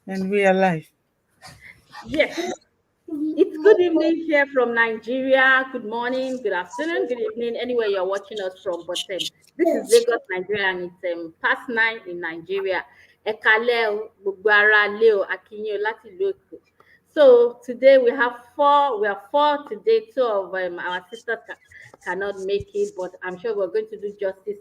And we are live. Yes, it's good evening here from Nigeria. Good morning, good afternoon, good evening, anywhere you're watching us from. But this is Lagos, Nigeria, and it's past 9 in Nigeria. Ekale o, gbogbo ara le o, a kí yín o láti ìlú Èkó. So today we have four. We are four today. Two of our sisters cannot make it, but I'm sure we're going to do justice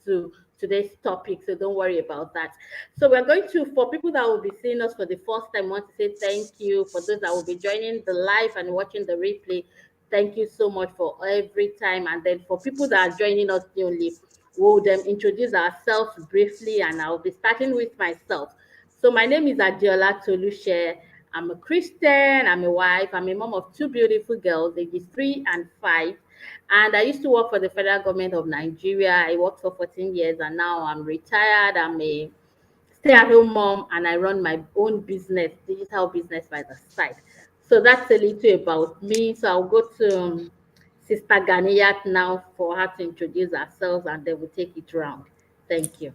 to today's topic. So don't worry about that. So we're going to, for people that will be seeing us for the first time, want to say thank you. For those that will be joining the live and watching the replay, thank you so much for every time. And then for people that are joining us newly, we'll introduce ourselves briefly, and I'll be starting with myself. So my name is Adiola Tolushe. I'm a Christian, I'm a wife, I'm a mom of two beautiful girls, ages 3 and 5. And I used to work for the federal government of Nigeria. I worked for 14 years and now I'm retired. I'm a stay-at-home mom and I run my own business, digital business by the side. So that's a little about me. So I'll go to Sister Ganiyat now for her to introduce ourselves and then we'll take it round. Thank you.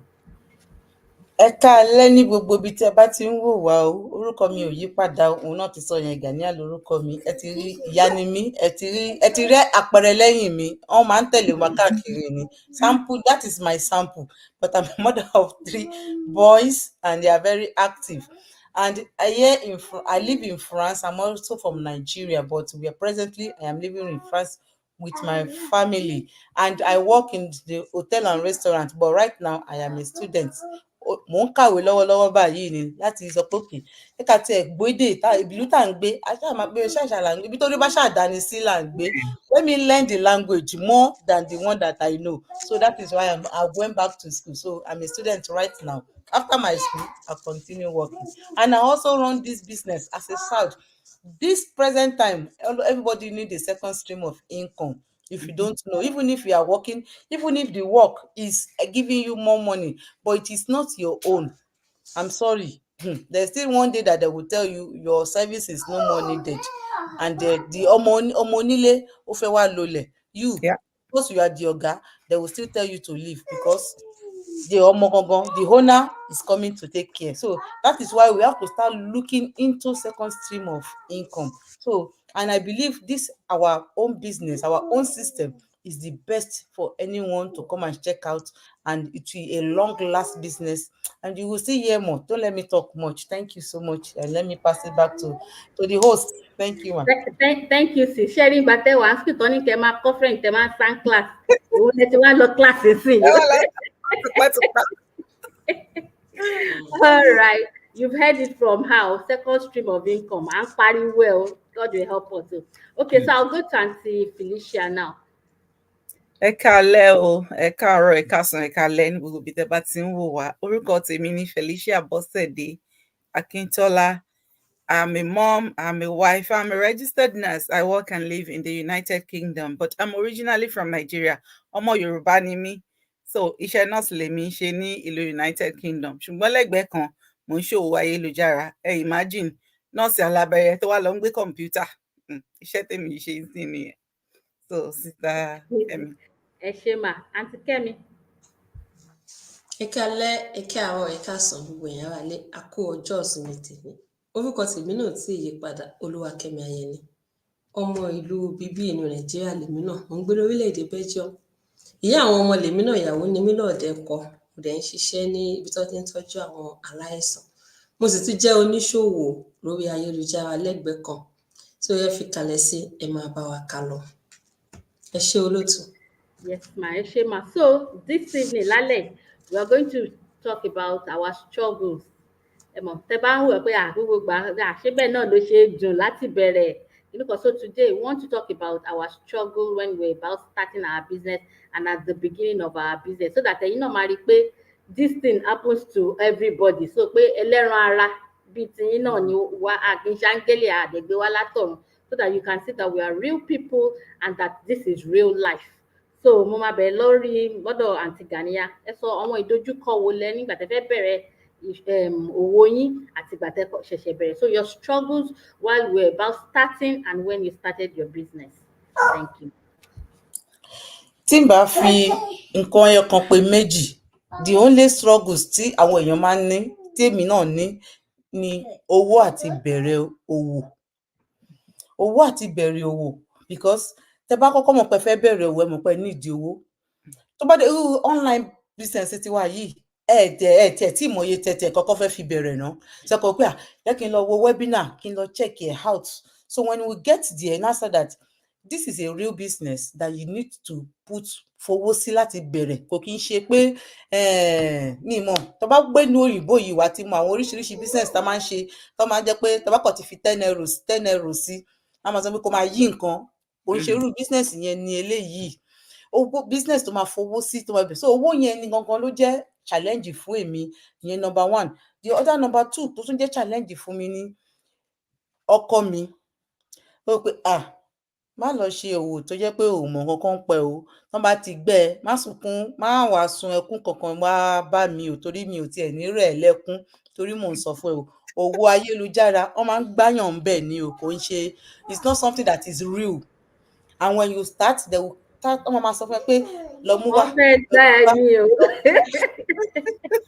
Ẹ káalẹ́ ní gbogbo ibi tí ẹ bá ti ń wò wá o. Orúkọ mi ò yí padà o. Òun náà ti sọ yẹn, Gàníyà lórúkọ mi. Ẹ ti rí ìyá ni mí, ẹ ti rí àpẹẹrẹ lẹ́yìn mi. Wọ́n máa ń tẹ̀lé wa káàkiri ni. Sample, that is my sample. But I'm a mother of 3 boys and they are very active. And I live in France. I'm also from Nigeria, but I am living in France with my family, and I work in the hotel and restaurant, but right now I am a student. Mò ń kàwé lọ́wọ́lọ́wọ́ báyìí ni láti sọ pé òkè ẹ̀ka tí ẹ̀ gbédè ìlú tá à ń gbé aṣáà máa gbé ṣàṣà là ń gbé ibi tó rí bá ṣàdáni sí là ń gbé. Let me learn the language more than the one that I know. So that is why I went back to school. So I'm a student right now. After my school, I continue working. And I also run this business as a side. This present time, everybody need a second stream of income. If you don't know, even if you are working, even if the work is giving you more money, but it is not your own, I'm sorry. There's still one day that they will tell you your service is no more needed. And the ọmọ onílé ó fẹ́ wá lọlẹ̀. You, Yeah. because you are the oga, they will still tell you to leave because the owner is coming to take care. So that is why we have to start looking into second stream of income. So, and I believe this our own business, our own system is the best for anyone to come and check out, and it will be a long last business, and you will see hear more. Don't let me talk much. Thank you so much, and let me pass it back to the host. Thank you, ma. Thank you, sis. Sharing but they want to turn into my conference, my sang class. We let you want to class see. All right. You've heard it from how second stream of income. I'm faring well. God will help us. Okay, so I'll go to Auntie Felicia now. Ẹ káalẹ́ o, ẹ káàárọ̀, ẹ káàsán, ẹ káalẹ́ ní gbogbo ibi tẹ́ bá ti ń wò wá. Orúkọ tèmi ni Felicia Bọ́sẹ̀dé Akíntọ́lá. I'm a mom, I'm a wife, I'm a registered nurse. I work and live in the United Kingdom, but I'm originally from Nigeria. Ọmọ Yorùbá ni mí. So iṣẹ́ nọ́ọ̀sì lèmi ń ṣe ní ìlú United Kingdom. Ṣùgbọ́n lẹ́gbẹ̀ẹ́ kan, mò ń ṣòwò ayélujára. Ẹ imagine nọ́ọ̀sì alábẹ́rẹ́ tó wá lọ ń gbé kọ̀ǹpútà. Iṣẹ́ tèmi ṣe ń sìn nìyẹn. So Sister Kemi. Eshema, Auntie Kemi. Ẹ káalẹ́, ẹ káàárọ̀, ẹ káàsán gbogbo èèyàn wà lé àkó ọjọ́ ìsinmi tèmi. Orúkọ tèmi náà tí yí padà Olúwakẹ́mi Ayẹni. Ọmọ ìlú bíbí inú Nàìjíríà lèmi náà. Mo ń gbé lórílẹ̀-èdè Belgium. Ìyá àwọn ọmọ lèmi náà, ìyàwó ni mí lọ́ọ̀dẹ̀ kọ. Mo dẹ̀ ń ṣiṣẹ́ ní ibi tó ti ń tọ́jú àwọn aláìsàn. Mo sì tún jẹ́ oníṣòwò lórí ayélujára lẹ́gbẹ̀ẹ́ kan. Tí ó yẹ fi kalẹ̀ sí ẹ máa bá wa kà lọ. Ẹ ṣé olóòtú. Yes, ma. Eshema. So this evening, Lale, we are going to talk about our struggles. Tẹ́ bá ń wò pé àgbègbè gbà àṣebẹ̀ náà ló ṣe dùn láti bẹ̀rẹ̀. So today we want to talk about our struggle when we're about starting our business and at the beginning of our business, so that máa rí pé this thing happens to everybody. So pé ẹlẹ́ran ara bíi tiyín náà ni wá àkínṣángélé àdẹ̀gbé wá látọ̀run, so that you can see that we are real people and that this is real life. So mo máa bẹ̀rẹ̀ lórí lọ́dọ̀ Aunty Ganiya. Ẹ sọ àwọn ìdojúkọ wo lẹ nígbà tẹ́ fẹ́ bẹ̀rẹ̀ òwò yín àti ìgbà tẹ́ ṣẹ̀ṣẹ̀ bẹ̀rẹ̀. So your struggles while we're about starting and when you started your business. Thank you. Tí n bá fi nǹkan ẹyọ kan pé méjì, the only struggles tí àwọn èèyàn máa ń ní, tí èmi náà ní, ni owó àti bẹ̀rẹ̀ òwò. Owó àti bẹ̀rẹ̀ òwò because tẹ bá kọ́kọ́ mọ̀ pé fẹ́ bẹ̀rẹ̀ òwò ẹ mọ̀ pé nídìí owó. Tó bá dé irú online business ti wà yìí ẹ tí ìmọ̀ye tẹ̀tẹ̀ kọ́kọ́ fẹ́ fi bẹ̀rẹ̀ náà. Ṣé kò pé jẹ́ kí n lọ wo webinar kí n lọ check it out. So when we get there and answer that this is a real business that you need to put fowó sí láti bẹ̀rẹ̀, kò kí n ṣe pé ní ìmọ̀ tó bá gbé ní òyìnbó yìí wá ti mọ àwọn oríṣiríṣi business tá máa ń ṣe tó máa ń jẹ́ pé tó bá kàn ti fi 10 euros sí a máa sọ pé kó máa yí nǹkan. Kò ń ṣe irú business yẹn ni eléyìí. Owó business tó máa fowó sí tó máa bẹ̀rẹ̀. So owó yẹn ni gangan ló jẹ́ challenge fún èmi, ìyẹn number 1. The other number 2 tó tún jẹ́ challenge fún mi ni ọkọ mi. Ó pé má lọ ṣe òwò tó jẹ́ pé ò mọ̀ kankan pẹ́ o. Tán bá ti gbẹ́ ẹ, má sunkún, má wá sun ẹkún kankan wá bá mi o torí mi ò tiẹ̀ ní rẹ̀ lẹ́kún torí mò ń sọ fún ẹ o. Òwò ayélujára wọ́n máa ń gbáyàn ń bẹ̀ ni o, kò ń ṣe, it's not something that is real. And when you start, they will start, wọ́n máa sọ fún ẹ pé lọ mú wá. Wọ́n fẹ́ dá ẹ ní o.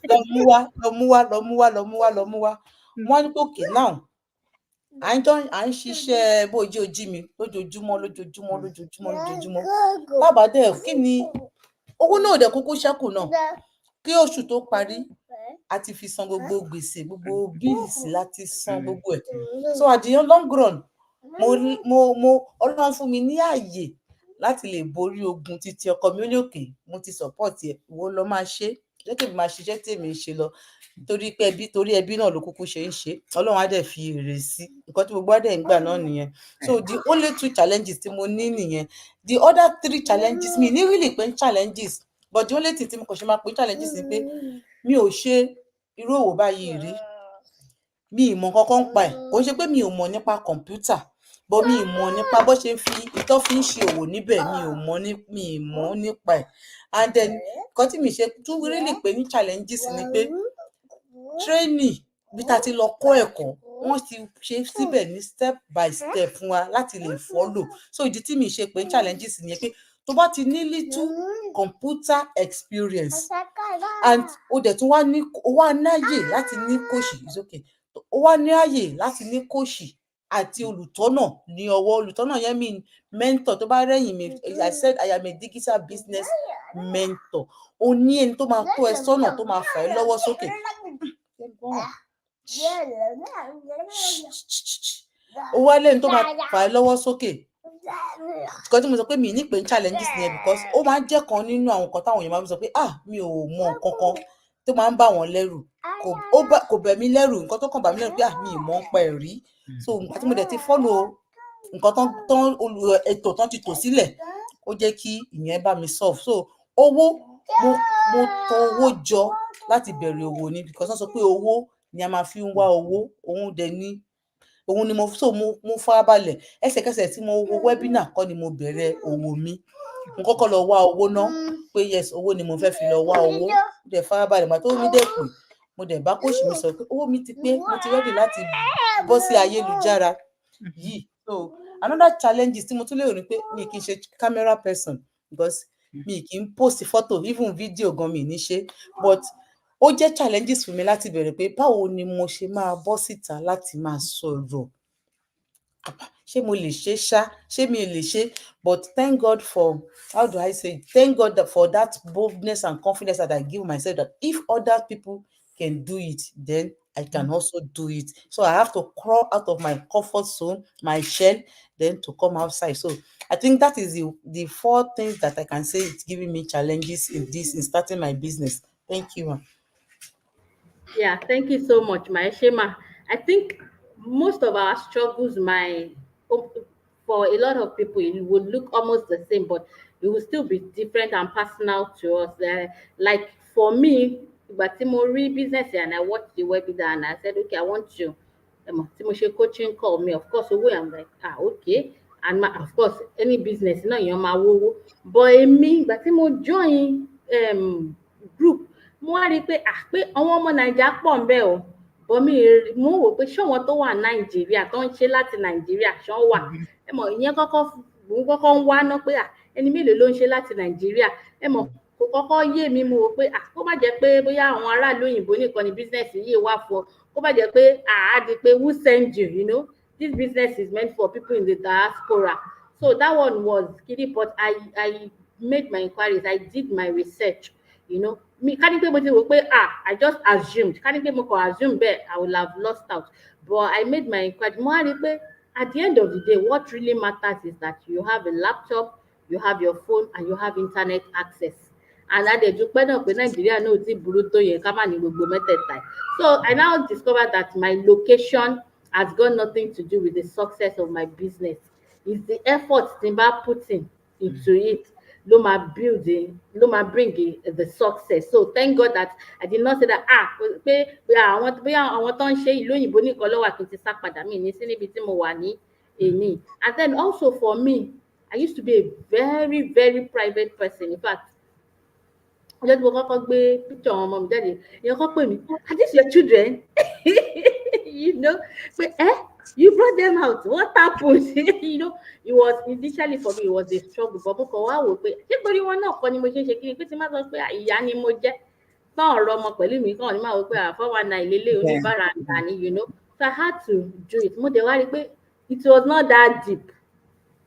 Lọ mú wá. Wọ́n ní pé okay now à ń ṣiṣẹ́ bójú ojí mi lójoojúmọ́. Bàbá dẹ̀ kí ni owó náà dẹ̀ kúkú ṣẹ́kù náà kí oṣù tó parí a ti fi san gbogbo gbèsè, gbogbo bíìsì láti san gbogbo ẹ̀. So at the long run mo Ọlọ́run fún mi ní ààyè láti lè borí ogun títí ọkọ mi ó ní òkè mo ti support ẹ wo lọ máa ṣe jẹ́ kí n máa ṣiṣẹ́ tèmi ṣe lọ torí pé ẹbí náà ló kúkú ṣe ń ṣe. Ọlọ́run á dẹ̀ fi èrè sí nǹkan tí gbogbo á dẹ̀ ń gbà náà nìyẹn. So the only 2 challenges tí mo ní nìyẹn. The other 3 challenges mi ní really pé challenges but the only thing tí mo kàn ṣe máa pè challenges ni pé mi ò ṣe irú òwò báyìí rí. Mi ì mọ̀ kankan pa ẹ̀. Kò ṣe pé mi ò mọ̀ nípa kọ̀ǹpútà but mi ì mọ̀ nípa bó ṣe ń fi ìtọ́ fi ń ṣe òwò níbẹ̀, mi ì mọ̀ nípa ẹ̀. And then nǹkan tí mi ṣe tún really pè ní challenges ni pé training bí ta ti lọ kọ́ ẹ̀kọ́ wọ́n ti ṣe síbẹ̀ ní step by step fún wa láti lè follow. So ìdí tí mi ṣe pé challenges ni pé tó bá ti ní little computer experience and o dẹ̀ tún wá náyè láti ní kóòṣì, it's okay. O wá ní àyè láti ní kóòṣì àti olùtọ́nà ní ọwọ́. Olùtọ́nà yẹn mean mentor. Tó bá rẹ́yìn mi, I said I am a digital business mentor. O ní ẹni tó máa tó ẹ sọ́nà tó máa fà ẹ́ lọ́wọ́ sókè. O wá lẹ́ni tó máa fà ẹ́ lọ́wọ́ sókè. Nǹkan tí mo sọ pé mi ní pé challenges ni because ó máa ń jẹ́ kan nínú àwọn nǹkan táwọn èèyàn máa ń sọ pé mi ò mọ̀ nǹkan kan tó máa ń bá wọn lẹ́rù. Kò bẹ̀ mí lẹ́rù. Nǹkan tó kàn bà mí lẹ́rù pé mi ì mọ̀ ń pa ẹ̀ rí. So nǹkan tí mo dẹ̀ ti follow nǹkan ètò tán ti tò sílẹ̀ ó jẹ́ kí ìyẹn bá mi solve. So owó mo tọ owó jọ láti bẹ̀rẹ̀ òwò ni because wọ́n sọ pé owó ni a máa fi ń wá owó. Òun ni mo farabalẹ̀. Ẹsẹ̀kẹsẹ̀ tí mo wo webinar kọ́ ni mo bẹ̀rẹ̀ òwò mi. Mo kọ́kọ́ lọ wá owó náà pé yes owó ni mo fẹ́ fi lọ wá owó. Mo dẹ̀ farabalẹ̀ màá tó mi dẹ̀ pé mo dẹ̀ bá kóòṣì mi sọ pé owó mi ti pé mo ti ready láti bọ́ sí ayélujára yìí. So another challenges tí mo tún lè rò ni pé mi kì í ṣe camera person because mi kì í post photo even video gan mi ní ṣe but ó jẹ́ challenges fún mi láti bẹ̀rẹ̀ pé báwo ni mo ṣe máa bọ́ síta láti máa sọ̀rọ̀. Ṣé mo lè ṣe ṣá? Ṣé mi lè ṣe? But thank God for, how do I say, thank God for that boldness and confidence that I give myself that if other people can do it, then I can also do it. So I have to crawl out of my comfort zone, my shell, then to come outside. So I think that is the 4 things that I can say it's giving me challenges in starting my business. Thank you. Yeah, thank you so much, Shema. I think most of our struggles for a lot of people, it would look almost the same, but it will still be different and personal to us. Like for me, but Timori business and I watched the webinar and I said, okay, I want you. Timoshe coaching call me. Of course, I'm like, okay. And of course, any business, you're my wo. But me, but Timo join group. Mo wá rí pé àwọn ọmọ Nàìjíríà pọ̀ ńbẹ̀ o. But mo wò pé ṣé àwọn tó wà Nàìjíríà tó ń ṣe láti Nàìjíríà ṣán wà. Ìyẹn kọ́kọ́ ń wá ná pé ẹni mélòó ló ń ṣe láti Nàìjíríà. kò kọ́kọ́ yé mi, mo wò pé kó má jẹ́ pé bóyá àwọn aráàlú òyìnbó nìkan ni business yìí wà fún ọ, kó má jẹ́ pé á di pé who send you, you know, this business is meant for people in the diaspora. So that one was kiri, but I made my inquiries, I did my research, you know. Mi ká ní pé mo ti wò pé I just assumed, ká ní pé mo kàn assume bẹ́ẹ̀, I will have lost out. But I made my inquiry. Mo wá rí pé at the end of the day, what really matters is that you have a laptop, you have your phone, and you have internet access. And adẹ̀dúpẹ́ náà pé Nàìjíríà náà ò tí burú tó yẹn ká má ní gbogbo mẹ́tẹ̀ẹ̀ta. So I now discovered that my location has got nothing to do with the success of my business. It's the effort tí n bá put into it ló máa bring the success. So thank God that I did not say that pé àwọn tó ń ṣe ìlú òyìnbó nìkan ló wà kí n ti sá padà mí ní sí níbi tí mo wà ní èní. And then also for me, I used to be a very very private person. In fact, ọjọ́ tí mo kọ́kọ́ gbé picture àwọn ọmọ mi jáde, èèyàn kan pè mí, are these your children? You know, pé you brought them out, what happened? You know, it was initially for me, it was a struggle, but mo kàn wá wò pé ṣé torí wọn náà kọ́ ni mo ṣe ń ṣe kiri, pé tí má sọ pé ìyá ni mo jẹ́ tán ọ̀rọ̀ ọmọ pẹ̀lú mi kàn ní máa wò pé àfọwọ́nà ìlélẹ̀ oníbàárà ìgbà ni, you know. So I had to do it. Mo dẹ̀ wá rí pé it was not that deep.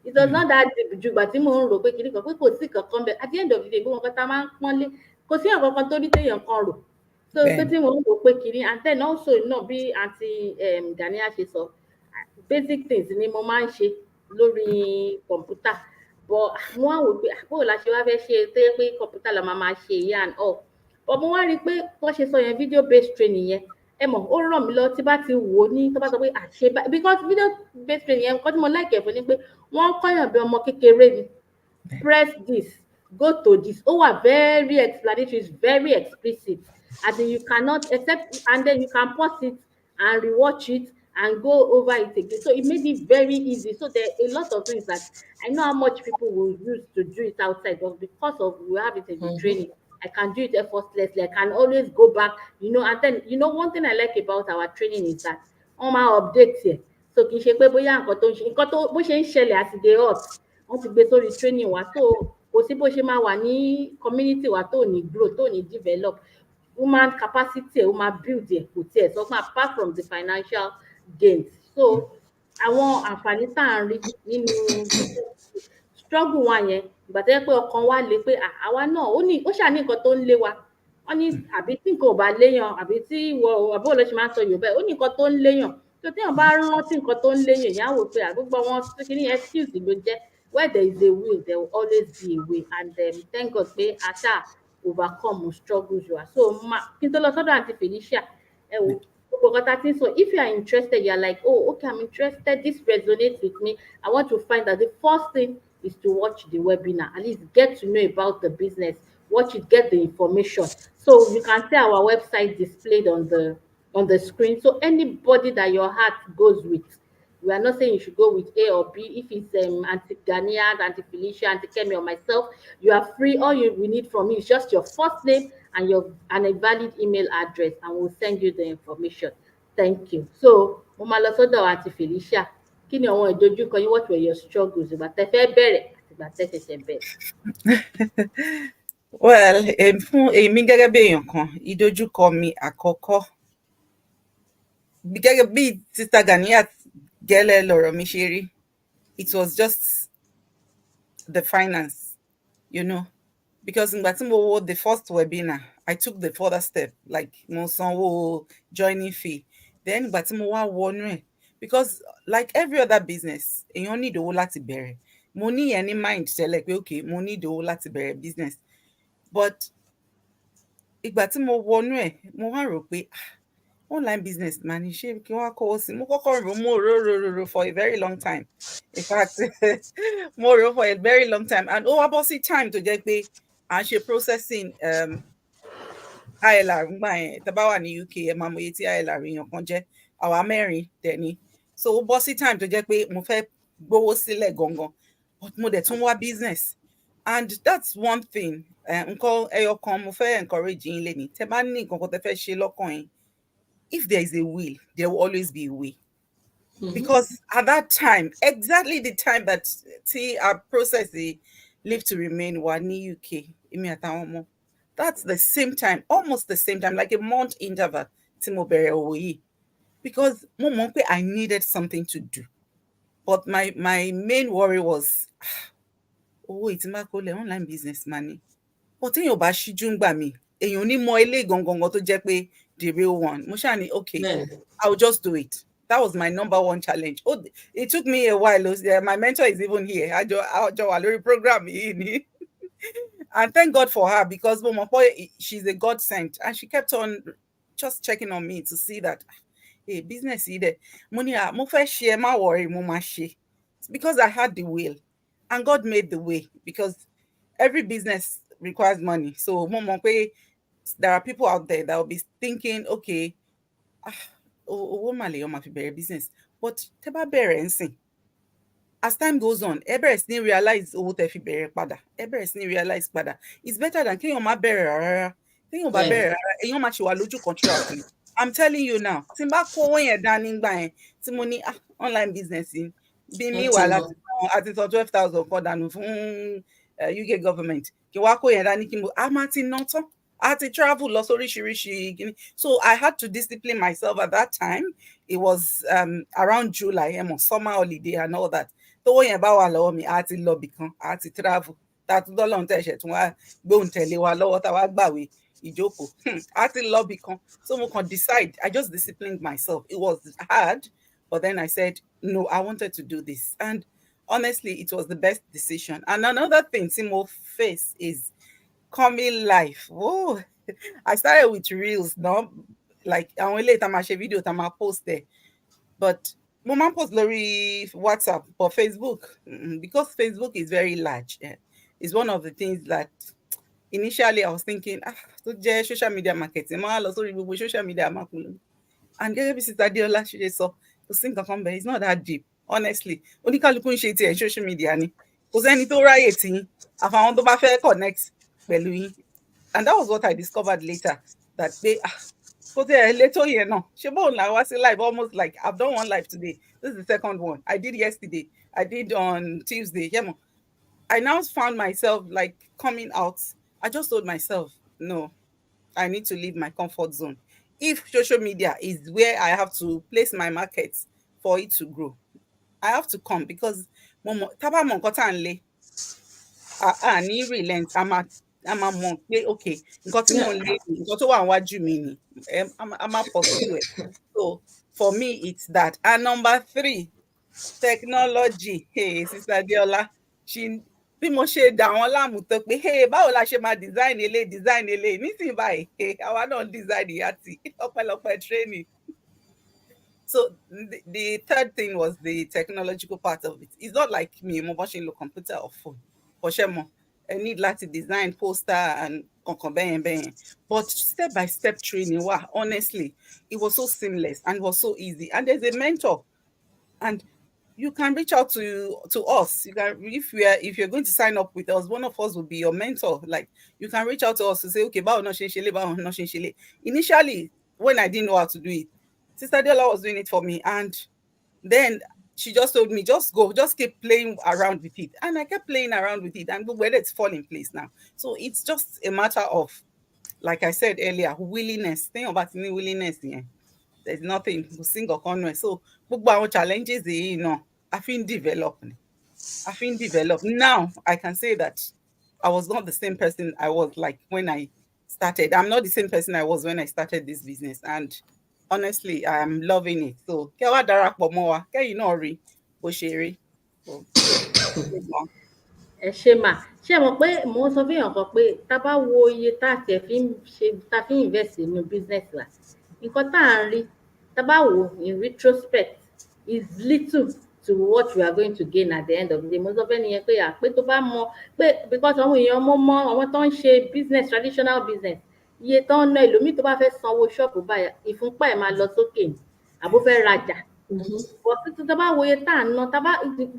It was not that deep ju ìgbà tí mo ń rò pé kiri kan pé kò sí kankan bẹ́ẹ̀. At the end of the day, gbogbo nǹkan tá a máa ń pọ́nlé, kò sí nǹkan kan tó rí téèyàn kan rò. So pé tí mo ń rò pé kiri, and then also náà bí àǹtí Gania ṣe sọ, basic things ni mo máa ń ṣe lórí kọ̀ǹpútà, but mo wá wò pé báwo la ṣe wá fẹ́ ṣe tó yẹ pé kọ̀ǹpútà la máa ṣe yìí and all. But mo wá rí i pé wọ́n ṣe sọ yẹn video based training yẹn, ẹ mọ̀, ó ràn mí lọ tí bá ti wò ó ní tó bá sọ pé àṣe bá, because video based training yẹn nǹkan tí mo like ẹ̀ fún ni pé wọ́n ń kọ́yàn bí ọmọ kékeré ni. Press this, go to this. Ó wà very explanatory, it's very explicit. And then you cannot accept, and then you can pause it and rewatch it and go over it again. So it made it very easy. So there are a lot of things that I know how much people will use to do it outside, but because of we have it in the training, I can do it effortlessly. I can always go back, you know. And then, you know, one thing I like about our training is that on my updates here. So kì í ṣe pé bóyá nǹkan tó bó ṣe ń ṣẹlẹ̀ àti dey hot, wọ́n ti gbé sórí training wa. So kò sí bó ṣe máa wà ní community wa tó ní grow, tó ní develop. Human capacity ó máa build ẹ̀ kò tiẹ̀ sọ fún, apart from the financial gains. So àwọn àǹfààní tá à ń rí nínú struggle wa yẹn, ìgbà tó yẹ pé ọkàn wa le pé àwa náà ó ṣáà ní nǹkan tó ń lé wa. Wọ́n ní àbí tí nǹkan ò bá léèyàn, àbí tí ìwọ àbó ló ṣe máa ń sọ Yorùbá, ó ní nǹkan tó ń léèyàn. So téèyàn bá rántí nǹkan tó ń léèyàn, èèyàn á wò pé gbogbo àwọn kíní excuse ló jẹ́. Where there is a will, there will always be a way. And thank God pé a ṣáà overcome struggles wa. So kí n tó lọ sọ́dọ̀ Aunty Felicia, ẹ wò gbogbo nǹkan tá a ti ń sọ, if you are interested, you are like, oh okay, I'm interested, this resonates with me, I want to find out. The first thing is to watch the webinar, at least get to know about the business, watch it, get the information. So you can see our website displayed on the screen. So anybody that your heart goes with, we are not saying you should go with A or B. If it's Aunty Gania, Aunty Felicia, Aunty Kemi, or myself, you are free. All we need from you is just your first name and a valid email address, and we'll send you the information. Thank you. So mo máa lọ sọ́dọ̀ Aunty Felicia. Kí ni àwọn ìdojúkọ yín? What were your struggles ìgbà tẹ́ fẹ́ bẹ̀rẹ̀ àti ìgbà tẹ́ ṣẹ̀ṣẹ̀ bẹ̀rẹ̀? Well, fún èmi gẹ́gẹ́ bí èèyàn kan, ìdojúkọ mi àkọ́kọ́ gẹ́gẹ́ bí Sister Ganiat gẹ́lẹ́ lọ̀rọ̀ mi ṣe rí, it was just the finance, you know, because ìgbà tí mo wo the first webinar, I took the further step, like mo sanwó joining fee. Then ìgbà tí mo wá wọnú ẹ̀, because like every other business, èèyàn need owó láti bẹ̀rẹ̀. Mo ní ẹni mind tẹ́lẹ̀ pé okay, mo need owó láti bẹ̀rẹ̀ business. But ìgbà tí mo wọnú ẹ̀, mo wá rò pé online business máa ní ṣé kí wọ́n kọ́wọ́ sí. Mo kọ́kọ́ rò, mo rò for a very long time. In fact, mo rò for a very long time. And ó wá bọ́ sí time tó jẹ́ pé à ń ṣe processing ILR ńgbà yẹn. Tá bá wà ní UK, ẹ máa mọ iye tí ILR èèyàn kan jẹ́. Àwa mẹ́rin dẹ̀ ni. So ó bọ́ sí time tó jẹ́ pé mo fẹ́ gbówó sílẹ̀ gangan. But mo dẹ̀ tún wá business. And that's one thing. Nǹkan ẹyọ kan mo fẹ́ encourage yín lénìí. Tẹ́ bá ní nǹkan kan tẹ́ fẹ́ ṣe lọ́kàn yín, if there is a will, there will always be a way. Because at that time, exactly the time that our process Live to Remain wà ní UK, èmi àtàwọn ọmọ. That's the same time, almost the same time, like a month interval tí mo bẹ̀rẹ̀ òwò yìí. Because mo mọ̀ pé I needed something to do. But my main worry was, owó ìtìmákólẹ̀ online business money. But téèyàn ò bá ṣíjú ń gbà mí, èèyàn ò ní mọ eléyìí gangan tó jẹ́ pé the real one. Mo ṣáà ní, okay, I'll just do it. That was my number one challenge. Oh, it took me a while. My mentor is even here. Àjọ wà lórí program yìí ni. And thank God for her, because she's a God sent, and she kept on just checking on me to see that, hey, business either. Money, mo fẹ́ ṣe, ẹ má worry, mo máa ṣe. Because I had the will, and God made the way, because every business requires money. So mo mọ̀ pé there are people out there that will be thinking, okay, owó mà lèèyàn máa fi bẹ̀rẹ̀ business, but tẹ́ bá bẹ̀rẹ̀ ńsìn, as time goes on, ẹ bẹ̀rẹ̀ sí ní realize owó tẹ́ fi bẹ̀rẹ̀ padà, ẹ bẹ̀rẹ̀ sí ní realize padà. It's better than kéèyàn má bẹ̀rẹ̀ rárá. Téèyàn bá bẹ̀rẹ̀ rárá, èèyàn máa ṣì wà lójú kan throughout ni. I'm telling you now, tí n bá kó owó yẹn dání nígbà yẹn, tí mo ní online business yìí, bí mi wà láti sọ 12,000 kan dànù fún UK government, kí wá kó yẹn dání kí mo, a máa ti ná tán. I had to travel lots of oríṣiríṣi. So I had to discipline myself at that time. It was around July, summer holiday and all that. Tówó yẹn bá wà lọ́wọ́ mi, a ti lọ bìkan, a ti travel. Tàtú dọ́lọ́run tẹ̀sẹ̀ tún wá gbóhùn tẹ̀lé wa lọ́wọ́ tá wá gbàwé ìjókòó. A ti lọ bìkan. So mo kàn decide, I just disciplined myself. It was hard, but then I said, no, I wanted to do this. And honestly, it was the best decision. And another thing tí mo face is coming life. Oh, I started with reels, no? Like I only later my video tá máa post there. But mo máa post lórí WhatsApp or Facebook, because Facebook is very large. It's one of the things that initially I was thinking, tó jẹ́ social media marketing, máa lọ sórí gbogbo social media marketing. And gẹ́gẹ́ bí Sister Adéọlá ṣe sọ, kò sí nǹkan kan bẹ́ẹ̀, it's not that deep, honestly. Oníkálukú ń ṣe tiẹ̀ social media ni. Kò sẹ́ni tó ráyè tí yín, àfàwọn tó bá fẹ́ connect pẹ̀lú yín. And that was what I discovered later, that they live, almost like I've done one live today. This is the second one. I did yesterday. I did on Tuesday. Yeah, I now found myself like coming out. I just told myself, no, I need to leave my comfort zone. If social media is where I have to place my market for it to grow, I have to come, because taba mo nǹkan tá ń lé, ní relent, I'm a okay, nǹkan tí mo lé, nǹkan tó wà níwájú mi ni, I'm a pursue it. So for me, it's that. And number 3, technology. Hey, Sister Adéọlá, bí mo ṣe dà wọ́n láàmú tó pé, hey, báwo la ṣe máa design eléyìí nísìnyí báyìí, àwa náà design ìyàtì ọpẹ́lọpẹ́ training. So the third thing was the technological part of it. It's not like me, mo bá ṣe lo computer or phone. I need to design poster and bẹ́yẹn. But step-by-step training, wow, honestly, it was so seamless and was so easy. And there's a mentor, and you can reach out to us. You can, if you're going to sign up with us, one of us will be your mentor. Like, you can reach out to us to say, okay, initially, when I didn't know how to do it, Sister Adéọlá was doing it for me, and then she just told me, just go, just keep playing around with it. And I kept playing around with it, and whether it's fall in place now. So it's just a matter of, like I said earlier, willingness. Think about willingness. Yeah. There's nothing to single corner. So our challenges, I've been developing. Now I can say that I was not the same person I was like when I started. I'm not the same person I was when I started this business. And honestly, I'm loving it. So kẹwàá darapọ̀ mọ́ wa, kẹ́yìn náà rí bó ṣe rí. Ẹ ṣé mà, ṣé ẹ mọ̀ pé mò ń sọ fún èèyàn kan pé tá bá wo iye tá tiẹ̀ fi ń ṣe, tá fi ń invest nínú business wa, nǹkan tá à ń rí, tá bá wò in retrospect is little to what we are going to gain at the end of the day. Mo sọ fẹ́ nìyẹn pé pé tó bá mọ̀ pé, because àwọn èèyàn mọ̀ àwọn tó ń ṣe business, traditional business, iye tó ń ná, ẹlòmíì tó bá fẹ́ sanwó ṣọ́ọ̀bù báyìí, ìfúnpá ẹ̀ máa lọ sókè ni, àbó fẹ́ rajà. But tó bá wo iye tá à ń ná,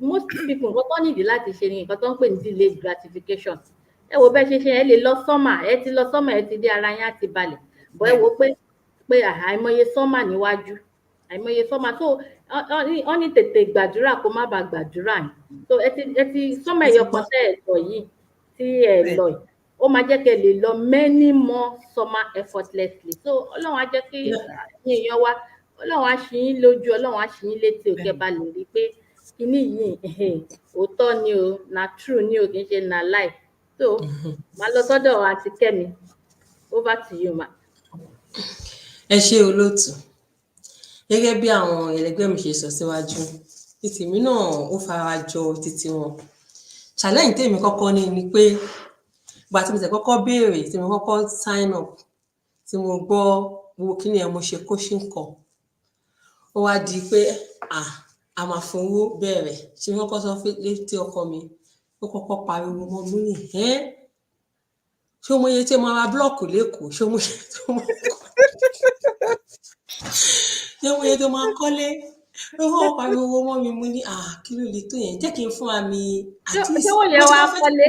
most people nǹkan tó nídìí láti ṣe ni nǹkan tó ń pè ní delayed gratification. Ẹ wo bẹ́ẹ̀ ṣe ẹ lè lọ sọ́mà, ẹ ti lọ sọ́mà, ẹ ti dé, ara yín á ti balẹ̀. Bọ́ ẹ wo pé àìmọye sọ́mà níwájú, àìmọye sọ́mà. So wọ́n ní tètè gbàdúrà kó má bàa gbàdúrà yín. So ẹ ti sọ́mà ẹ̀yọkan tẹ́ ẹ̀ sọ yìí, tí ẹ lọ yìí ó máa jẹ́ kẹ́ lè lọ many more summer effortlessly so Ọlọ́run á jẹ́ kí èèyàn wa Ọlọ́run á ṣí yín lójú Ọlọ́run á ṣí yín létí òkè bá lè rí pé kíní yìí òótọ́ ni o na true ni o kì í ṣe na lie so màá lọ sọ́dọ̀ àti Kẹ́mi over to you ma. ẹ ṣé olóòtú gẹ́gẹ́ bí àwọn ẹlẹgbẹ́ mi ṣe sọ síwájú títí mi náà ó fara jọ títí wọn challenge tèmi kọ́kọ́ ní ni pé ìgbà tí mo tẹ̀ kọ́kọ́ béèrè tí mo kọ́kọ́ sign up tí mo gbọ́ gbogbo kí ni ẹ mo ṣe coaching call ó wá di pé a máa fowó bẹ̀rẹ̀ ṣé mo kọ́kọ́ sọ létí ọkọ mi ó kọ́kọ́ pariwo mọ́ mi ní ṣé mo yẹ tí mo ra blọọkù lẹ́kọ̀ọ́ ṣé mo yẹ tó máa kọ́lé ó kọ́kọ́ pariwo mọ́ mi mo ní kí ló lè tó yẹn jẹ́ kí n fún mi ṣé wọ́n yẹ wá kọ́lé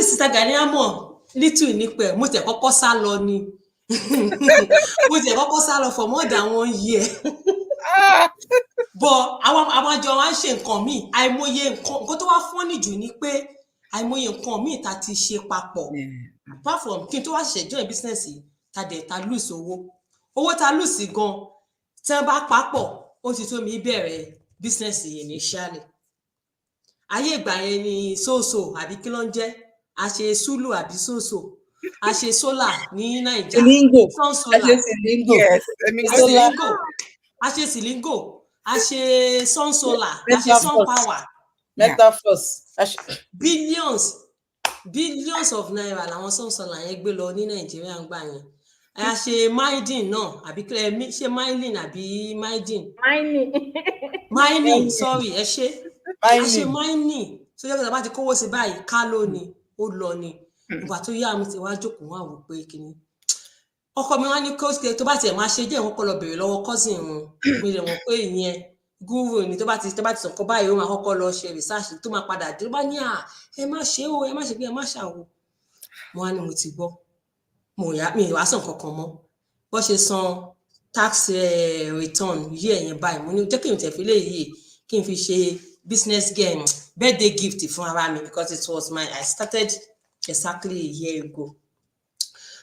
Sister Gania mọ̀ little nípẹ̀ mo tẹ̀ kọ́kọ́ sá lọ ni mo tẹ̀ kọ́kọ́ sá lọ for more than 1 year but àwọn àjọ wa ń ṣe nǹkan míì àìmọye nǹkan tó wá fọ́nì jù ni pé àìmọye nǹkan míì tá ti ṣe papọ̀ apart from kí n tó wá ṣẹ̀ṣẹ̀ join business yìí ta lose owó ta lose gan tí wọ́n bá papọ̀ ó ti tó mi bẹ̀rẹ̀ business yìí initially ayé ìgbà yẹn ni soso àbí kí ló ń jẹ́ a ṣe sulu àbí soso a ṣe solar ní Naija sun solar a ṣe silingo a ṣe sun solar a ṣe sun power metaphors billions of naira làwọn sun solar yẹn gbé lọ ní Nàìjíríà ń gbà yẹn a ṣe mining náà àbí ṣe mining àbí mining sorry ẹ ṣe a ṣe mining tó yẹ kí bá ti kówó sí báyìí ká ló ni ó lọ ni ìgbà tó yá mi ti wá jókòó wá wò pé kíni ọkọ mi wá ní kóòtù tó bá tiẹ̀ máa ṣe jẹ́ ìwọ́n kọ́ lọ bèrè lọ́wọ́ cousin wọn mi lè mọ̀ pé ìyẹn gúrú ni tó bá ti sọ̀kọ́ báyìí ó máa kọ́kọ́ lọ ṣe research tó máa padà dé ló bá ní ẹ má ṣe o ẹ má ṣe bí ẹ má ṣàwò mo wá ní mo ti gbọ́ mi ìwà sàn kankan mọ́ bó ṣe san tax return yí ẹ̀yẹn báyìí mo ní jẹ́ kí n tẹ̀ fi lè yí kí n fi ṣe business game birthday gift fún ara mi because it was I started exactly a year ago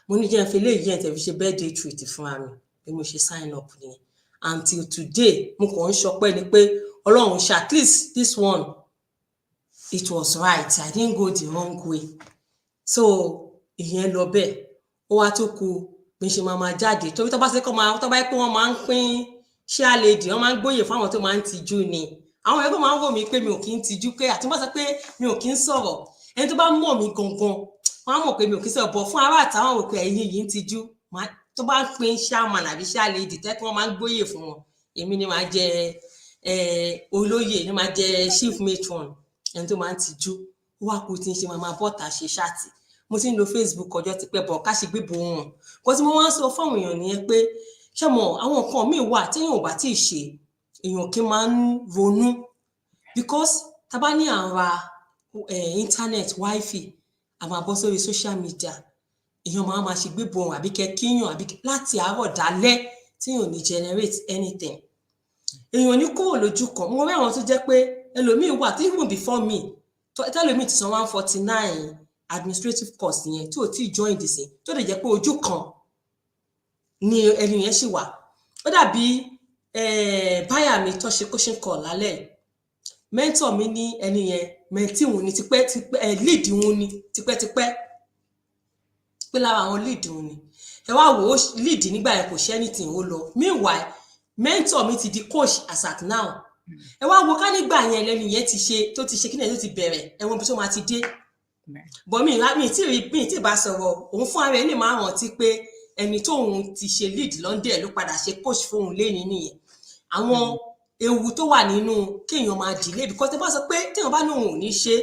mo ní jẹ́ fi lè yí ẹ̀ tẹ̀ fi ṣe birthday treat fún ara mi bí mo ṣe sign up nìyẹn until today mo kàn ń ṣọpẹ́ ni pé Ọlọ́run ṣe at least this one it was right I didn't go the wrong way so ìyẹn lọ bẹ́ẹ̀ ó wá tó kù bí ṣe máa jáde torí tó bá ṣe kọ́ máa tó bá yẹ pé wọ́n máa ń pín share lady wọ́n máa ń gbóyè fún àwọn tó máa ń tijú ni àwọn ẹgbẹ́ máa ń wò mí pé mi ò kí ń tijú pé àti wọ́n sọ pé mi ò kí ń sọ̀rọ̀ ẹni tó bá mọ̀ mí gangan wọ́n á mọ̀ pé mi ò kí ń sọ̀rọ̀ bọ̀ fún ará àtàwọn òkè ẹ̀yìn yìí ń tijú tó bá ń pín chairman àbí share lady tẹ́ kí wọ́n máa ń gbóyè fún wọn èmi ni máa jẹ olóyè ni máa jẹ chief matron ẹni tó máa ń tijú wá kú tí ń ṣe máa bọ́ta ṣe ṣáàtì mo ti ń lo Facebook ọjọ́ ti pẹ́ bọ̀ ká ṣe gbébo wọn kò tí mo wá ń sọ fáwọn èèyàn nìyẹn pé ṣé mo àwọn nǹkan míì wà téèyàn ò bá tí ì ṣe èèyàn kì í máa ń ronú because tá bá ní à ń ra internet wifi àwọn àbọ̀ sórí social media èèyàn máa ṣe gbébo wọn àbí kíyàn àbí láti àárọ̀ dálẹ́ téèyàn ò ní generate anything èèyàn ní kúrò lójú kan mo rí àwọn tó jẹ́ pé ẹlòmíì wà tí even before me tẹ́lòmíì ti san 149 administrative cost yẹn tí ò tí join the same tó lè jẹ́ pé ojú kan ni ẹni yẹn ṣì wà ó dàbí báyà mi tó ṣe coaching call lálẹ́ mentor mi ní ẹni yẹn mentee òun ni tipẹ́ lead òun ni tipẹ́tipẹ́ pé lára àwọn lead òun ni ẹ wá wò ó lead nígbà yẹn kò ṣe anything ó lọ meanwhile mentor mi ti di coach as at now ẹ wá wo ká nígbà yẹn lẹ́ni yẹn ti ṣe tó ti ṣe kí ni tó ti bẹ̀rẹ̀ ẹ̀wọ̀n bí tó máa ti dé bọ̀ mi tí bá sọ̀rọ̀ òun fún ara ẹni máa rántí pé ẹni tóun ti ṣe lead London ló padà ṣe coach fóun lẹ́ni nìyẹn àwọn ewu tó wà nínú kéèyàn máa delay because tẹ́ bá sọ pé téèyàn bá lóun ò ní ṣe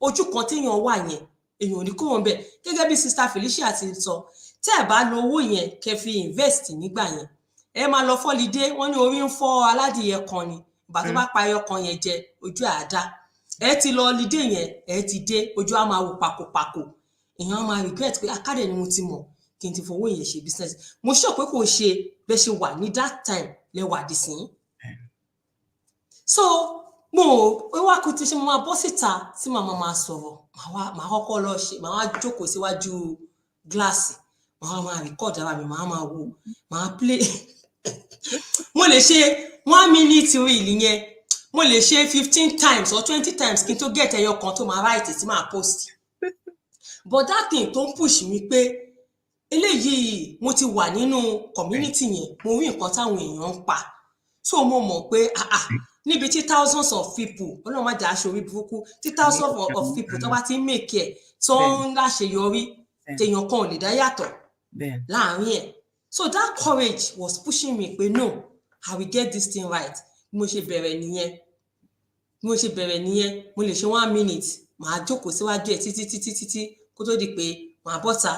ojú kan téèyàn wà yẹn èèyàn ò ní kó wọn bẹ̀ gẹ́gẹ́ bí sister Felicia ti sọ tẹ́ ẹ̀ bá lo owó yẹn kẹ́ fi invest nígbà yẹn ẹ máa lọ fọ́lidé wọ́n ní orí ń fọ́ aládìyẹ kan ni ìgbà tó bá pa ẹyọ kan yẹn jẹ ojú àdá ẹ ti lọ lídé yẹn ẹ ti dé ojú á máa wò pàkópàkó èèyàn máa regret pé akádẹ ni mo ti mọ̀ kí n ti fowó yẹn ṣe business mo sọ pé kò ṣe bẹ́ẹ̀ ṣe wà ní that time lẹ wà dì sí so ó wá kú tí ṣe mo máa bọ́ síta tí màmá máa sọ̀rọ̀ màá kọ́kọ́ lọ ṣe màá wá jókòó síwájú gíláàsì màá máa record ara mi màá máa wò màá play mo lè ṣe 1 minute reel yẹn mo lè ṣe 15 times or 20 times kí n tó get ẹyọ kan tó máa write tí máa post but that thing tó ń push mi pé eléyìí mo ti wà nínú community yẹn mo rí nǹkan táwọn èèyàn ń pa so mo mọ̀ pé níbi tí thousands of people ọlọ́run má jà aṣorí burúkú tí thousands of people tó bá ti ń make ẹ̀ tó ń láṣeyọrí téèyàn kan ò lè dá yàtọ̀ láàrin ẹ̀ so that courage was pushing me pé no I will get this thing right mo ṣe bẹ̀rẹ̀ nìyẹn mo lè ṣe 1 minute màá jókòó síwájú ẹ̀ títí kó tó di pé màá bọ́ta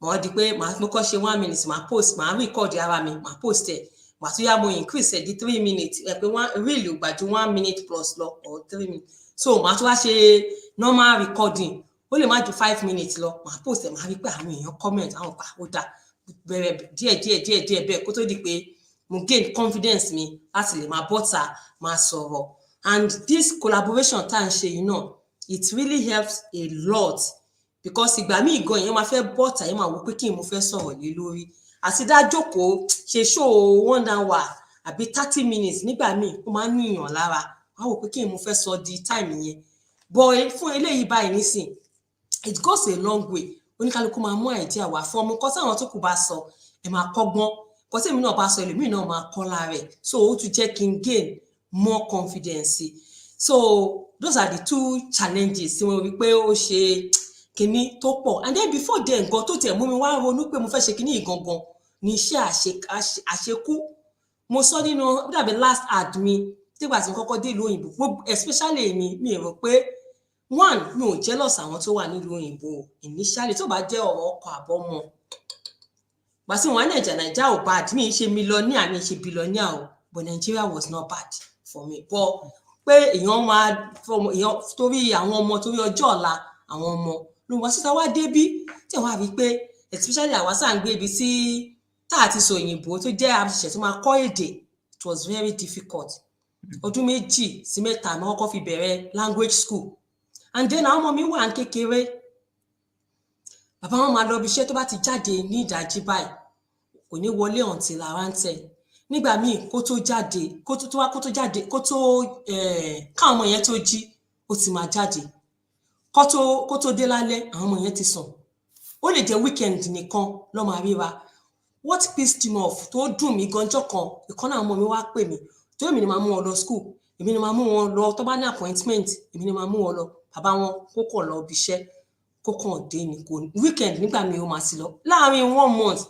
màá di pé màá kọ́ ṣe 1 minute màá post màá record ara mi màá post ẹ̀ màá tún yá mo increase ẹ̀ di 3 minutes ẹ̀ pé really gbà ju 1 minute plus lọ or 3 minutes so màá tún wá ṣe normal recording ó lè má ju 5 minutes lọ màá post ẹ̀ màá rí pé àwọn èèyàn comment àwọn pa ó dà bẹ̀rẹ̀ díẹ̀ bẹ́ẹ̀ kó tó di pé mo gain confidence mi láti lè máa bọ́ta máa sọ̀rọ̀ and this collaboration tá à ń ṣe yìí náà it really helps a lot because ìgbà míì gan èèyàn máa fẹ́ bọ́ta èèyàn máa wò pé kí n mo fẹ́ sọ̀rọ̀ lé lórí àti dájókòó ṣe show 1 hour àbí 30 minutes nígbà míì ó máa ń níyàn lára wá wò pé kí n mo fẹ́ sọ di time yẹn but fún eléyìí báyìí nísìn it goes a long way oníkálukú máa mú idea wá fún ọmọ nǹkan táwọn tó kù bá sọ ẹ máa kọ́gbọ́n nǹkan tí èmi náà bá sọ ẹlòmíì náà máa kọ́ lára ẹ̀ so ó tún jẹ́ kí n gain more confidence so those are the 2 challenges tí mo rí pé ó ṣe kíní tó pọ̀ and then before then nǹkan tó tẹ̀ mú mi wá ronú pé mo fẹ́ ṣe kíní ìgangan ní iṣẹ́ àṣekú mo sọ nínú dàbí last ad mi tígbà tí mo kọ́kọ́ dé ìlú òyìnbó especially mi rò pé one mi ò jealous àwọn tó wà nílùú òyìnbó initially tó bá jẹ́ ọ̀rọ̀ ọkọ̀ àbọ̀mọ́ gbàsí wọn Nàìjíríà ò bad mi ṣe millionaire mi ṣe billionaire o but Nigeria was not bad for me but pé èèyàn torí àwọn ọmọ torí ọjọ́ ọ̀la àwọn ọmọ ló wọ́n síta wá débí tí wọ́n á rí pé especially àwọn sáà ń gbé ibi tí tá àti sọ òyìnbó tó jẹ́ àṣìṣe tó máa kọ́ èdè it was very difficult ọdún 2 sí 3 máa kọ́kọ́ fi bẹ̀rẹ̀ language school and then àwọn ọmọ mi wà ń kékeré bàbá wọn máa lọ bí iṣẹ́ tó bá ti jáde ní ìdájí báyìí kò ní wọlé until around 10 nígbà míì kó tó jáde káwọn ọmọ yẹn tó jí ó ti máa jáde kó tó dé lálẹ́ àwọn ọmọ yẹn ti sùn ó lè jẹ́ weekend nìkan ló máa ríra what pissed him off tó dùn mí ganjọ́ kan ìkan náà ọmọ mi wá pè mí tó èmi ni máa mú wọn lọ school èmi ni máa mú wọn lọ tó bá ní appointment èmi ni máa mú wọn lọ bàbá wọn kó kàn lọ bí iṣẹ́ kó kàn dé ní kò weekend nígbà míì ó máa sì lọ láàárín 1 month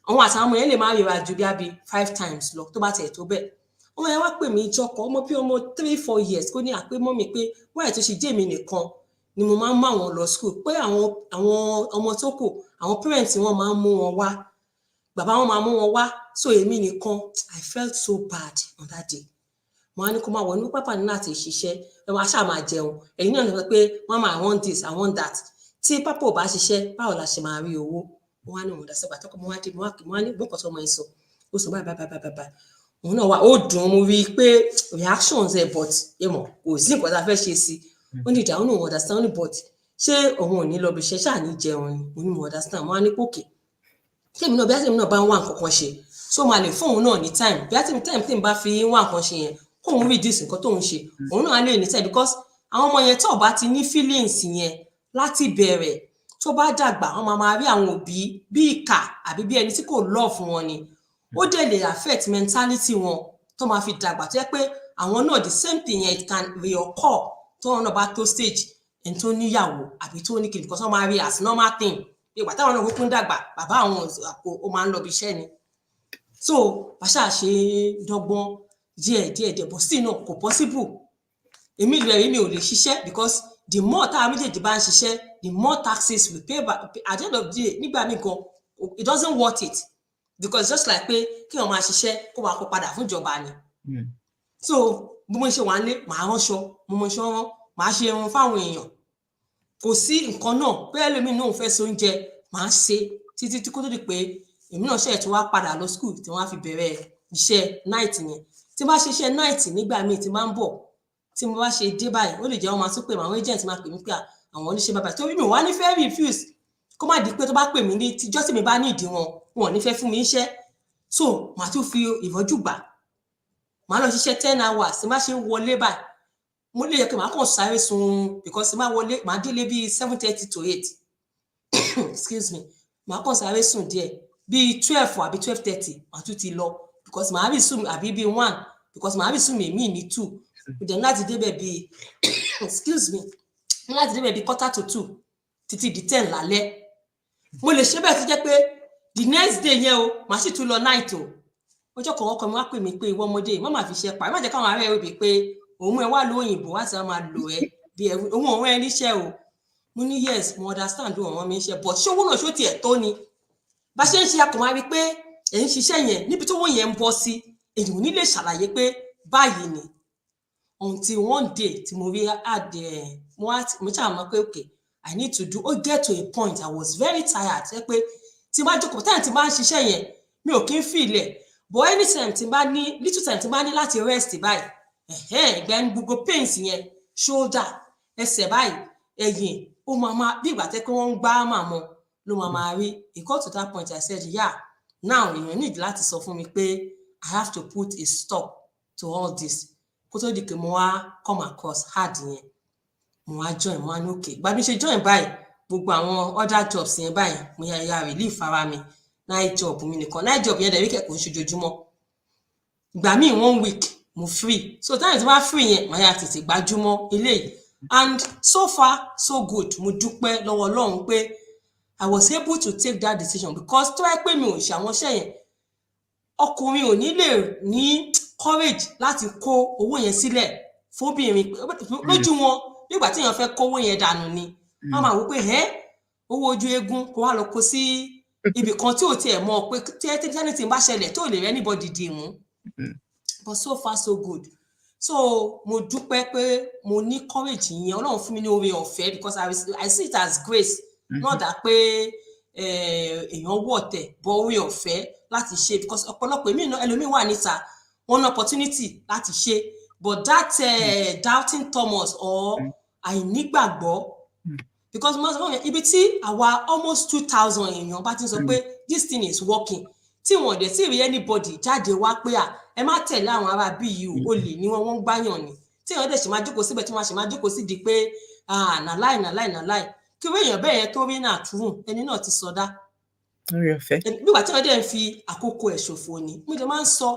àwọn àtàwọn ọmọ yẹn lè má ríra ju bí 5 times lọ tó bá tẹ̀ tó bẹ́ẹ̀ ọmọ yẹn wá pè mí ìjọkọ̀ ọmọ bí ọmọ 3-4 years kó ní àpé mọ́ mi pé wáyé tó ṣe jẹ́ èmi nìkan ni mo máa ń mú àwọn lọ school pé àwọn ọmọ tó kù àwọn parents wọn máa ń mú wọn wá bàbá wọn máa mú wọn wá so èmi nìkan I felt so bad on that day wọn á ní kó máa wọ ní pápá ní láti ṣiṣẹ́ ẹ wá ṣáà máa jẹun ẹ̀yin náà sọ pé wọ́n máa I want this I want that tí pápá ò bá ṣiṣẹ́ báwo la ṣe máa rí owó wọn á ní òun dàsẹ́gbà tó kọ́ mọ́ wá dé wọn á ní gbọ́kàn tó mọ ẹ sọ ó sọ báyìí òun náà wá ó dùn mo rí i pé reactions ẹ but ẹ mọ̀ kò sí nǹkan tá a fẹ́ ṣe sí ó ní ìdáhùn òun understand but ṣé òun ò ní lọ bí iṣẹ́ ṣáà ní jẹun ni mo ní mo understand wọn á ní pòkè tèmi náà bí àtẹ̀mí náà bá ń wá nǹkan kan ṣe so máa lè fún òun náà ní time bí àtẹ̀mí time tèmi bá fi ń wá nǹkan ṣe yẹn kóun reduce nǹkan tóun ṣe òun náà lè ní time because àwọn ọmọ yẹn tó bá ti ní feelings yẹn láti bẹ̀rẹ̀ tó bá dàgbà wọn máa rí àwọn òbí bí ìkà àbí bí ẹni tí kò love wọn ni ó dẹ̀ lè affect mentality wọn tó máa fi dàgbà tó yẹ pé àwọn náà the same thing yẹn it can reoccur tó wọn náà bá tó stage ẹni tó níyàwó àbí tó ní kìnìkan tó máa rí as normal thing ìgbà táwọn náà kúkú ń dàgbà bàbá àwọn ó máa ń lọ bí iṣẹ́ ni so bàṣà ṣe dọ́gbọ́n díẹ̀ but still náà kò possible èmi rẹ̀ mi ò lè ṣiṣẹ́ because the more táwọn méjèèjì bá ń ṣiṣẹ́ the more taxes we pay back at the end of the day nígbà míì gan it doesn't worth it because just like pé kí wọn máa ṣiṣẹ́ kó wàá kó padà fún ìjọba ni so bí mo ṣe wà nílé màá ránṣọ mo ṣe rán màá ṣe irun fáwọn èèyàn kò sí nǹkan náà pé ẹlòmíì náà fẹ́ so oúnjẹ màá ṣe títí tí kó tó di pé èmi náà ṣe tí wàá padà lọ school tí wọ́n á fi bẹ̀rẹ̀ iṣẹ́ night yẹn tí bá ṣe iṣẹ́ night nígbà míì tí máa ń bọ̀ tí mo bá ṣe dé báyìí ó lè jẹ́ wọ́n máa tún pè mí àwọn agent máa pè mí pé àwọn oníṣẹ́ bàbá torí mi wá ní fẹ́ refuse kó má di pé tó bá pè mí ní tíjọ́ tí mi bá ní ìdí wọn ò ní fẹ́ fún mi iṣẹ́ so màá tún fi ìrọ́jú gbà màá lọ ṣiṣẹ́ 10 hours tí má ṣe ń wọlé báyìí mo lè yẹ kí màá kàn sáré sun because tí má wọlé màá délé bíi 7:30 to 8 excuse me màá kàn sáré sùn díẹ̀ bíi 12 àbí 12:30 màá tún ti lọ because màá rí sùn àbí bíi 1 because màá rí sùn mí ní 2 then láti débẹ̀ bíi excuse me láti débẹ̀ bíi 1:45 títí di 10 lálẹ́ mo lè ṣe bẹ́ẹ̀ tó jẹ́ pé the next day yẹn o màá sì tún lọ night o ọjọ́ kan ọkọ mi wá pè mí pé ìwọ ọmọdé má máa fi ṣe pa má jẹ́ káwọn ará ẹ̀ wípé pé òun ẹ̀ wá lóyìnbó wá sí máa lò ẹ́ bí ẹ̀rù òun ọ̀rọ̀ ẹ̀ níṣẹ́ o mo ní yes mo understand òun ọ̀rọ̀ mi níṣẹ́ but ṣé owó náà ṣó tiẹ̀ tó ni bá ṣe ń ṣe akọ̀ máa rí pé ẹ̀ ń ṣiṣẹ́ yẹn níbi tó wọ́n yẹn ń bọ́ sí èyí ò ní lè ṣàlàyé pé báyìí ni until one day tí mo rí mo ṣàmọ́ pé okay I need to do ó get to a point I was very tired ẹ pé tí bá jókòó táyà tí bá ń ṣiṣẹ́ yẹn mi ò kí ń fi ilẹ̀ but anytime tí bá ní little time tí bá ní láti rest báyìí ìgbà ní gbogbo pains yẹn shoulder ẹsẹ̀ báyìí ẹ̀yìn ó máa bí ìgbà tẹ́ pé wọ́n ń gbá màmọ́ ló máa rí it got to that point I said yeah now èèyàn need láti sọ fún mi pé I have to put a stop to all this kó tó di pé mo wá come across hard yẹn mo wá join mo wá ní òkè gbàbí ṣe join báyìí gbogbo àwọn other jobs yẹn báyìí mo ya relief ara mi night job mi nìkan night job yẹn dẹ̀ wíkẹ̀ kò ń ṣojoojúmọ́ ìgbà míì 1 week mo free so táyà tí wọ́n free yẹn màá yà tètè gbájúmọ́ eléyìí and so far so good mo dúpẹ́ lọ́wọ́ Ọlọ́run pé I was able to take that decision because tó wáyé pé mi ò ṣe àwọn iṣẹ́ yẹn ọkùnrin ò ní lè ní courage láti kó owó yẹn sílẹ̀ fóbìnrin lójú wọn nígbà tí èèyàn fẹ́ kówó yẹn dànù ni wọ́n máa wò pé owó ojú eégún kó wá lọ kó sí ibì kan tí ò tiẹ̀ mọ̀ pé tí anything bá ṣẹlẹ̀ tó lè rẹ́ anybody dì mú but so far so good so mo dúpẹ́ pé mo ní courage yẹn Ọlọ́run fún mi ní oore ọ̀fẹ́ because I see it as grace not that pé èèyàn wọ̀ tẹ̀ bọ́ oore ọ̀fẹ́ láti ṣe because ọ̀pọ̀lọpọ̀ èmi náà ẹlòmíì wà níta wọ́n ní opportunity láti ṣe but that doubting Thomas or àìnígbàgbọ́ because mo sọ ibi tí àwa almost 2,000 èèyàn bá ti sọ pé this thing is working tí wọ́n dẹ̀ sí rí anybody jáde wá pé ẹ má tẹ̀lé àwọn ará bí yìí ó lè ní wọ́n gbáyàn ni tí wọ́n dẹ̀ ṣe máa jókòó síbẹ̀ tí wọ́n ṣe máa jókòó sí di pé nàláì kí wọ́n èèyàn bẹ́ẹ̀ yẹn tó rí náà túrùn ẹni náà ti sọdá nígbà tí wọ́n dẹ̀ ń fi àkókò ẹ̀ ṣòfò ni mo dẹ̀ máa ń sọ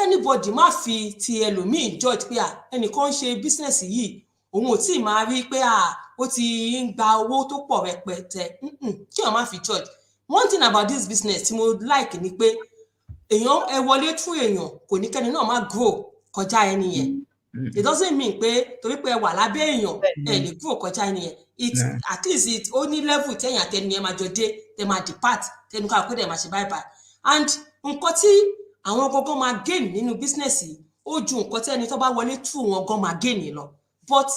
anybody má fi ti ẹlòmíì judge pé ẹnìkan ń ṣe business yìí òun ò tí ì máa rí pé ó ti ń gba owó tó pọ̀ rẹpẹtẹ kí wọ́n má fi judge one thing about this business tí mo like ni pé èèyàn ẹ wọlé fún èèyàn kò ní kẹ́ni náà má grow kọjá ẹni yẹn it doesn't mean pé torí pé ẹ wà lábẹ́ èèyàn ẹ lè grow kọjá ẹni yẹn at least it ó ní level tẹ̀yìn àtẹni yẹn máa jọ dé tẹ máa depart tẹnu ká pé tẹ máa ṣe bye bye and nǹkan tí àwọn gangan máa gain nínú business yìí ó ju nǹkan tí ẹni tó bá wọlé through wọn gan máa gain lọ but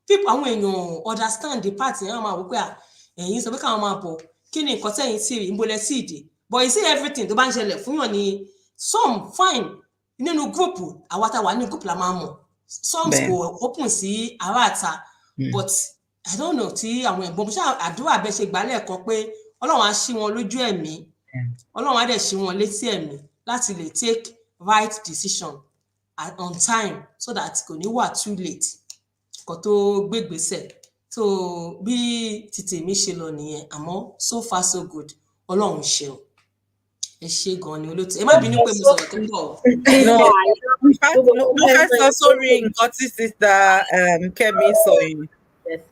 people àwọn èèyàn understand the part yẹn wọ́n máa wò pé ẹ̀yin sọ pé káwọn máa bọ̀ kí ni nǹkan tẹ̀yìn tí rí ìmọ̀lẹ̀ sí ìdè but you see everything tó bá ń ṣẹlẹ̀ fún yàn ni some fine nínú group àwa tá wà ní group la máa mọ̀ some kò open sí ará àta but I don't know tí àwọn ẹ̀gbọ́n mo ṣáà àdúrà bẹ́ẹ̀ ṣe gbálẹ̀ kan pé Ọlọ́run á ṣí wọn lójú ẹ̀mí Ọlọ́run á dẹ̀ ṣí wọn létí ẹ̀mí láti lè take right decision on time so that kò ní wà too late kó tó gbégbèsè so bí títí mi ṣe lọ nìyẹn àmọ́ so far so good Ọlọ́run ṣeun ẹ ṣé gan ni olóòtú ẹ má bínú pé mo sọ̀rọ̀ tó pọ̀. mo fẹ́ sọ sórí nǹkan tí sista Kẹ́mi sọ yìí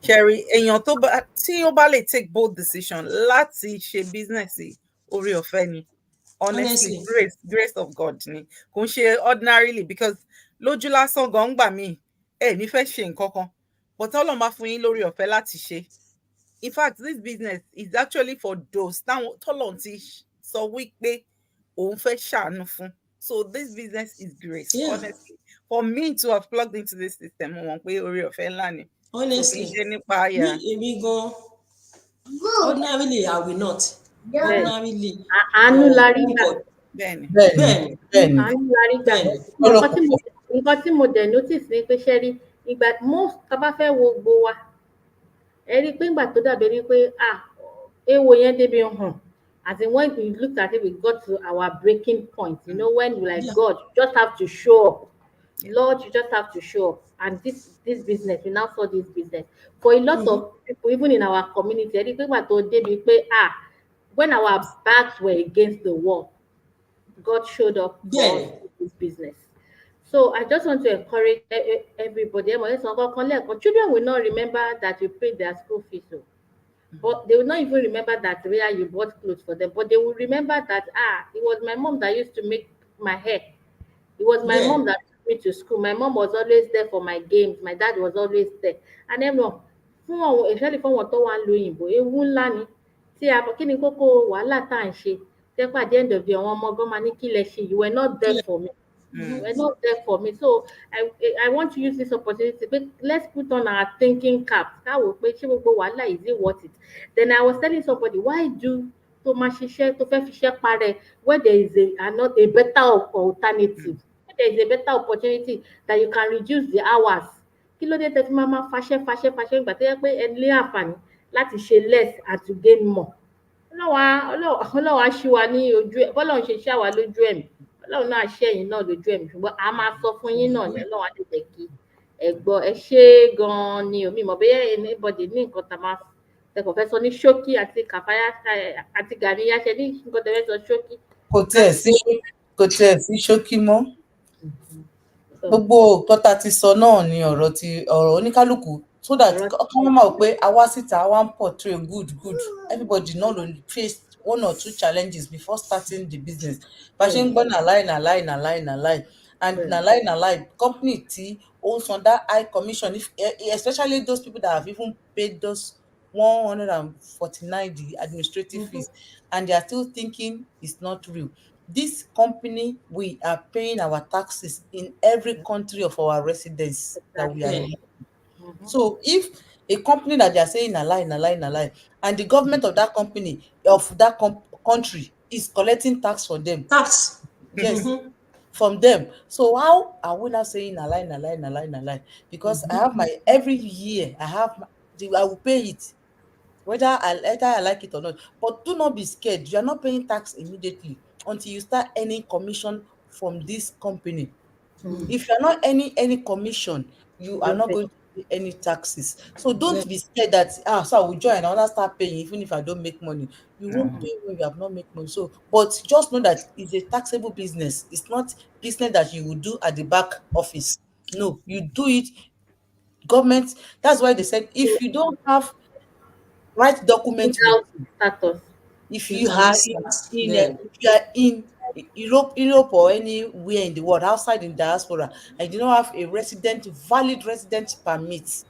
Sherry èèyàn tí ó bá lè take bold decision láti ṣe business orí ọ̀fẹ́ ni honestly grace of God ni kò ń ṣe ordinarily because lójú lásán gan gbà mí ẹ ní fẹ́ ṣe nǹkan kan but Ọlọ́run bá fún yín lórí ọ̀fẹ́ láti ṣe in fact this business is actually for those tọ́lọ́run ti sọ wípé òun fẹ́ ṣàánú fún so this business is grace honestly for me to have plugged into this system mo mọ̀ pé orí ọ̀fẹ́ ńlá ni honestly èmi gan ordinarily I will not ordinarily àánú la rí gbà bẹ́ẹ̀ni àánú la rí gbà nǹkan tí mo dẹ̀ notice ni pé Sherry ìgbà most tá a bá fẹ́ wo gbogbo wa ẹ rí i pé ìgbà tó dàbí rí pé ewo yẹn débi hàn. As in when we looked at it, we got to our breaking point. You know, when we like, Yeah. God, you just have to show up. Lord, you just have to show up. And this business, we now saw this business. For a lot of people, even in our community, I think when our backs were against the wall, God showed up for us Bẹ́ẹ̀ni. in this business. So I just want to encourage everybody. Children will not remember that you paid their school fees. So. But they will not even remember that you bought clothes for them. But they will remember that it was my mom that used to make my hair. It was my Yeah. mom that took me to school. My mom was always there for my games. My dad was always there. And everyone, especially fún wọn tó wà ń lo òyìnbó, ewu ńlá ni. Tí a kí ni kókó wàhálà tá à ń ṣe. Tẹ́pà at the end of the day, àwọn ọmọ ọgbọ́n máa ní kí lẹ ṣe. You were not there for me. You were not there for me. So I want to use this opportunity. But let's put on our thinking caps. Is it worth it? Then I was telling somebody, why do tó máa ṣiṣẹ́ tó fẹ́ fiṣẹ́ parẹ́ when there is a better alternative, when there is a better opportunity that you can reduce the hours. Kí ló dé tẹ́ fi máa faṣẹ́ ìgbà tó yẹ pé ẹ ní àǹfààní láti ṣe less and to gain more. Ọlọ́run á ṣí wa ní ojú ẹ̀ bọ́lọ́run ṣe ṣá wa lójú ẹ̀mí Ọlọ́run náà ṣe ẹ̀yin náà lójú ẹ̀mí ṣùgbọ́n a máa sọ fún yín náà ní Ọlọ́run á lè jẹ́ kí ẹ gbọ́. Ẹ ṣé gan-an ni omi mọ̀ bóyá anybody ní nǹkan tá a máa tẹkọ̀ fẹ́ sọ ní ṣókí àti Kàfáyà àti Gàníyà ṣe ní nǹkan tẹ́ fẹ́ sọ ṣókí. kò tiẹ̀ sí ṣókí mọ́. Gbogbo nǹkan tá a ti sọ náà ni ọ̀rọ̀ oníkálukú so that ọkàn wọn máa pé àwa síta àwa ń portray good everybody náà ló face 1 or 2 challenges before starting the business. Bá ṣe ń gbọ́ nà láì and nà láì company tí ó ń san that high commission especially those people that have even paid those 149 the administrative fees and they are still thinking it's not real. This company, we are paying our taxes in every country of our residence that we are in. So if a company that they are saying a lie, and the government of that company, of that country is collecting tax from them. Yes, from them. So how are we not saying a lie? Because I have my, every year, I will pay it. Whether I like it or not. But do not be scared. You are not paying tax immediately until you start earning commission from this company. If you are not earning any commission, you are not going to pay any taxes. So don't be scared that so I will join and I'll start paying even if I don't make money. You won't pay when you have not made money. So, but just know that it's a taxable business. It's not business that you will do at the back office. No, you do it. Government. That's why they said if you don't have right document status. If you are in Europe or anywhere in the world outside in diaspora and you don't have a valid resident permit,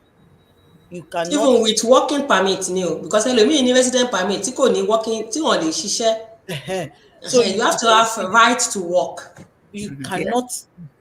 you cannot. Even with working permit because ẹlòmíì ní resident permit tí kò ní working tí wọ́n lè ṣiṣẹ́. So you have to have a right to work. You cannot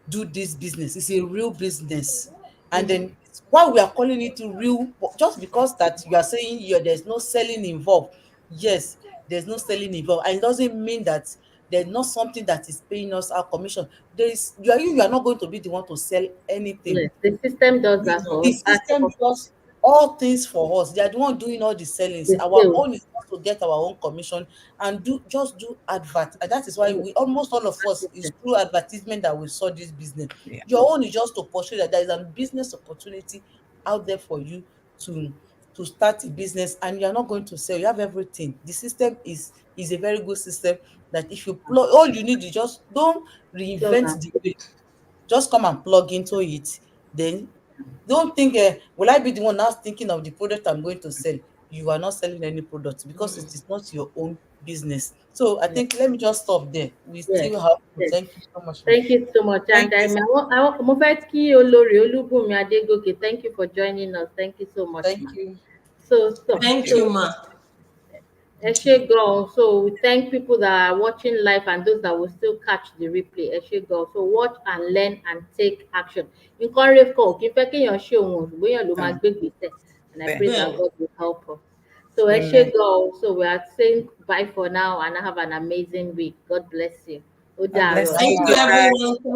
do this business. It's a real business. And then why we are calling it real, just because that you are saying there's no selling involved. Yes, there's no selling involved. And it doesn't mean that there's not something that is paying us our commission. You are not going to be the one to sell anything. Yes, the system does that for us. The system does all things for us. They are the one doing all the sellings. Our own is not to get our own commission and do advert. And that is why almost all of us is through advertisement that we saw this business. Yeah. Your own is just to portray that there is a business opportunity out there for you to start a business and you are not going to sell. You have everything. The system is a very good system that if you plug, all you need is just don't reinvent the wheel. Just come and plug into it. Then don't think, will I be the one now thinking of the product I'm going to sell? You are not selling any product because it is not your own business. So I think let me just stop there. We still have to. Thank you so much. Thank you so much. And Olúbùnmi Adégòkè, thank you for joining us. Thank you so much. Thank you. Thank you, ma. So we thank people that are watching live and those that will still catch the replay. So watch and learn and take action. And I pray that God will help us. So so we are saying bye for now and have an amazing week. God bless you. Thank you, everyone.